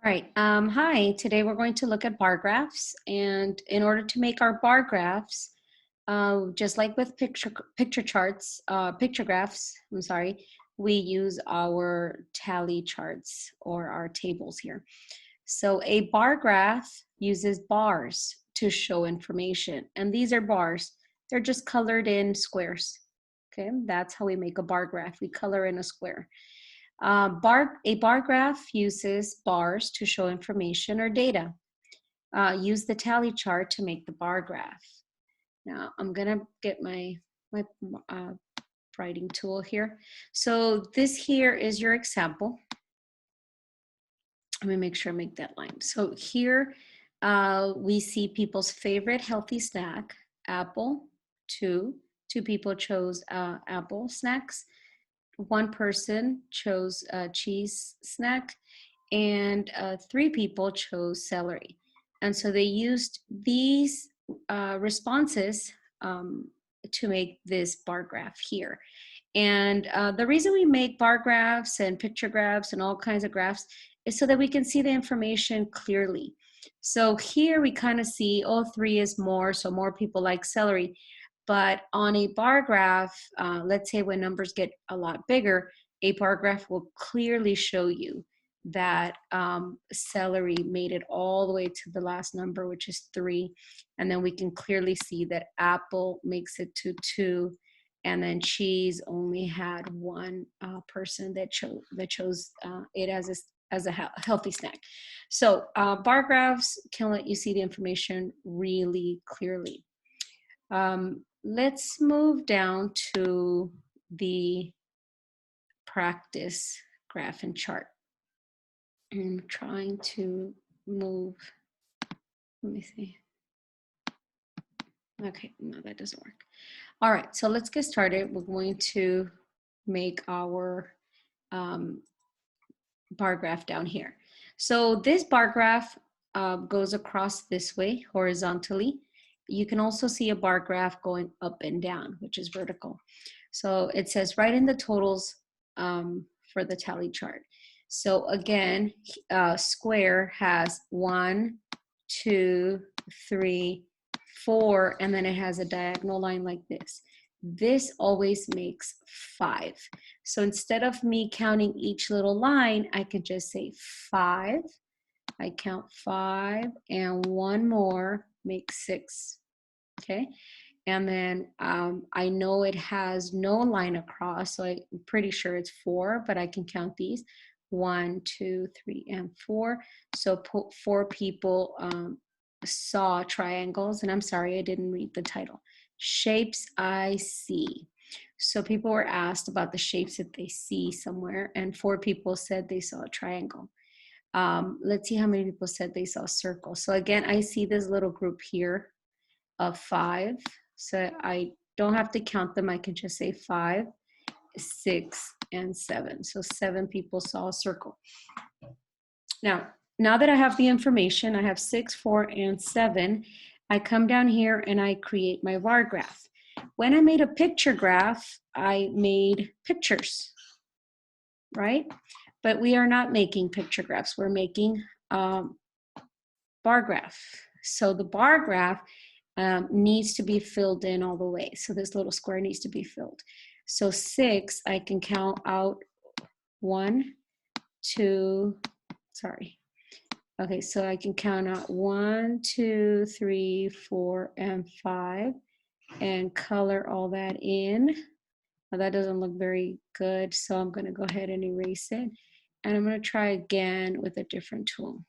All right, hi, today we're going to look at bar graphs. And in order to make our bar graphs, just like with picture charts, picture graphs, I'm sorry, we use our tally charts or our tables here. So a bar graph uses bars to show information. And these are bars. They're just colored in squares. Okay, that's how we make a bar graph. We color in a square. A bar graph uses bars to show information or data. Use the tally chart to make the bar graph. Now I'm gonna get my writing tool here. So this here is your example. Let me make sure I make that line. So here we see people's favorite healthy snack, apple, two people chose apple snacks. One person chose a cheese snack, and three people chose celery. And so they used these responses to make this bar graph here. And the reason we make bar graphs and picture graphs and all kinds of graphs is so that we can see the information clearly. So here we kind of see, oh, 3 is more, so more people like celery. But on a bar graph, let's say when numbers get a lot bigger, a bar graph will clearly show you that celery made it all the way to the last number, which is 3. And then we can clearly see that apple makes it to 2. And then cheese only had one person that chose it as a healthy snack. So bar graphs can let you see the information really clearly. Let's move down to the practice graph and chart. I'm trying to move, let me see. Okay, no, that doesn't work. All right, so let's get started. We're going to make our bar graph down here. So this bar graph goes across this way horizontally. You can also see a bar graph going up and down, which is vertical. So it says write in the totals for the tally chart. So again, square has 1, 2, 3, 4, and then it has a diagonal line like this. This always makes 5. So instead of me counting each little line, I can just say 5. I count 5, and one more makes 6. Okay, and then I know it has no line across, so I'm pretty sure it's 4, but I can count these 1, 2, 3, and 4. So 4 people saw triangles, and I'm sorry I didn't read the title. Shapes I see. So people were asked about the shapes that they see somewhere, and 4 people said they saw a triangle. Let's see how many people said they saw a circle. So again, I see this little group here of 5. So I don't have to count them. I can just say 5, 6, and 7. So 7 people saw a circle. Now that I have the information, I have 6, 4, and 7, I come down here and I create my bar graph. When I made a picture graph, I made pictures, right? But we are not making picture graphs. We're making bar graph. So the bar graph needs to be filled in all the way. So this little square needs to be filled. So 6, I can count out 1, 2, sorry. Okay, so I can count out 1, 2, 3, 4, and 5 and color all that in. Now that doesn't look very good, so I'm gonna go ahead and erase it. And I'm gonna try again with a different tool.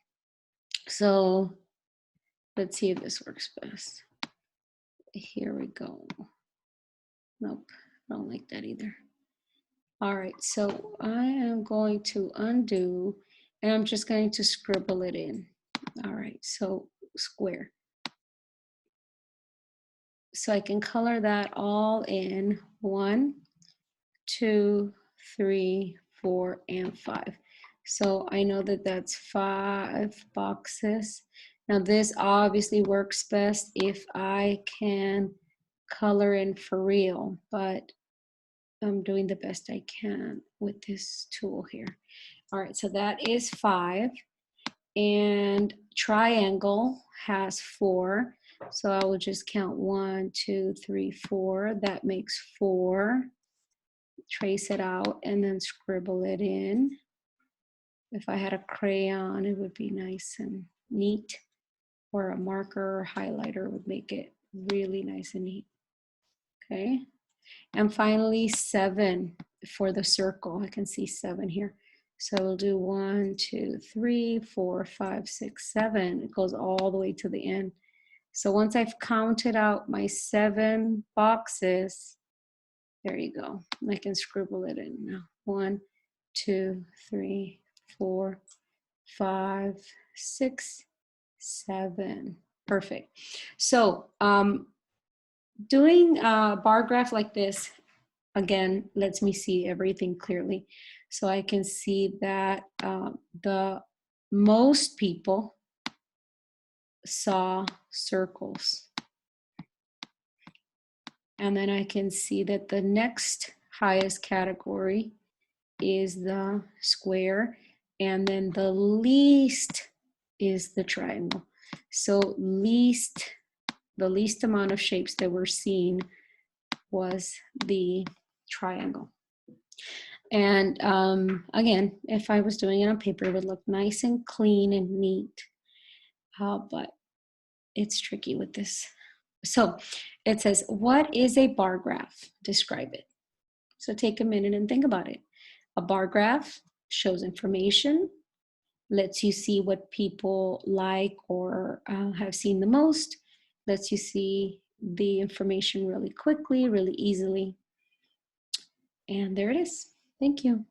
So let's see if this works best. Here we go. Nope, I don't like that either. All right, so I am going to undo, and I'm just going to scribble it in. All right, so square. So I can color that all in 1, 2, 3, 4, and 5. So I know that that's 5 boxes. Now this obviously works best if I can color in for real, but I'm doing the best I can with this tool here. All right, so that is 5. And triangle has 4. So I will just count 1, 2, 3, 4. That makes 4. Trace it out and then scribble it in. If I had a crayon, it would be nice and neat, or a marker or highlighter would make it really nice and neat. Okay. And finally, 7 for the circle. I can see 7 here. So we'll do 1, 2, 3, 4, 5, 6, 7. It goes all the way to the end. So once I've counted out my 7 boxes, there you go. I can scribble it in now. 1, 2, 3, 4, 5, 6, 7. Perfect. So doing a bar graph like this, again, lets me see everything clearly. So I can see that the most people saw circles. And then I can see that the next highest category is the square, and then the least is the triangle. So the least amount of shapes that were seen was the triangle. And again, if I was doing it on paper, it would look nice and clean and neat, but it's tricky with this. So it says, what is a bar graph? Describe it. So take a minute and think about it. A bar graph shows information, lets you see what people like or have seen the most, lets you see the information really quickly, really easily. And there it is. Thank you.